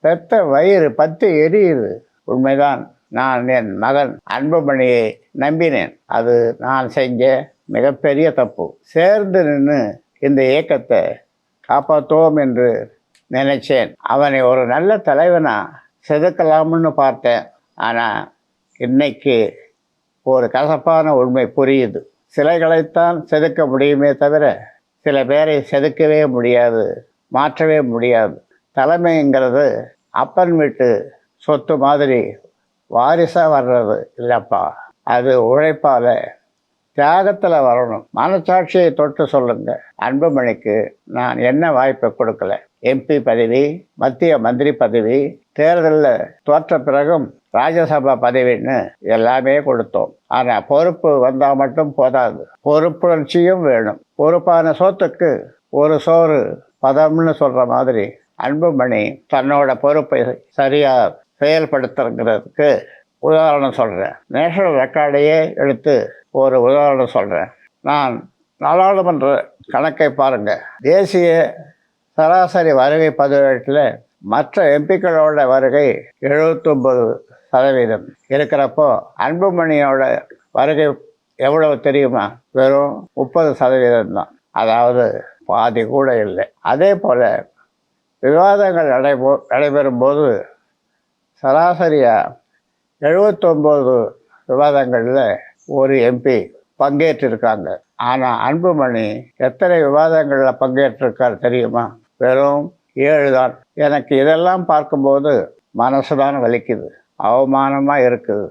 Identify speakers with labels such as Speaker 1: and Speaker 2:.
Speaker 1: பெத்த வயிறு பத்து எரியுது. உண்மைதான். நான் என் மகன் அன்புமணியை நம்பினேன். அது நான் செஞ்ச மிகப்பெரிய தப்பு. சேர்ந்து நின்று இந்த இயக்கத்தை காப்பாற்றுவோம் என்று நினைச்சேன். அவனை ஒரு நல்ல தலைவனா செதுக்கலாம்னு பார்த்தேன். ஆனால் இன்னைக்கு ஒரு கசப்பான உண்மை புரியுது. சிலைகளைத்தான் செதுக்க முடியுமே தவிர சில பேரை செதுக்கவே முடியாது, மாற்றவே முடியாது. தலைமைங்கிறது அப்பன் வீட்டு சொத்து மாதிரி வாரிசாக வர்றது இல்லைப்பா. அது உழைப்பால் தியாகத்தில் வரணும். மனசாட்சியை தொட்டு சொல்லுங்க. அன்புமணிக்கு நான் என்ன வாய்ப்பை கொடுக்கல? எம்பி பதவி, மத்திய மந்திரி பதவி, தேர்தலில் தோற்ற பிறகும் ராஜ்யசபா பதவின்னு எல்லாமே கொடுத்தோம். ஆனால் பொறுப்பு வந்தால் மட்டும் போதாது, பொறுப்புணர்ச்சியும் வேணும். பொறுப்பான சோத்துக்கு ஒரு சோறு பதம்னு சொல்கிற மாதிரி அன்புமணி தன்னோட பொறுப்பை சரியாக செயல்படுத்துறதுக்கு உதாரணம் சொல்கிறேன். நேஷனல் ரெக்கார்டையே எடுத்து ஒரு உதாரணம் சொல்கிறேன். நான் நாடாளுமன்ற கணக்கை பாருங்கள். தேசிய சராசரி வருகை பதிவேட்டில் மற்ற எம்பிக்களோட வருகை 79% இருக்கிறப்போ அன்புமணியோட வருகை எவ்வளவு தெரியுமா? வெறும் 30% தான். அதாவது பாதி கூட இல்லை. அதே போல் விவாதங்கள் நடைபெறும் போது சராசரியாக 79 விவாதங்களில் ஒரு எம்பி பங்கேற்றிருக்காங்க. ஆனால் அன்புமணி எத்தனை விவாதங்களில் பங்கேற்றிருக்கார் தெரியுமா? வெறும் 7 தான். எனக்கு இதெல்லாம் பார்க்கும்போது மனசு தான் வலிக்குது, அவமானமாக இருக்குது.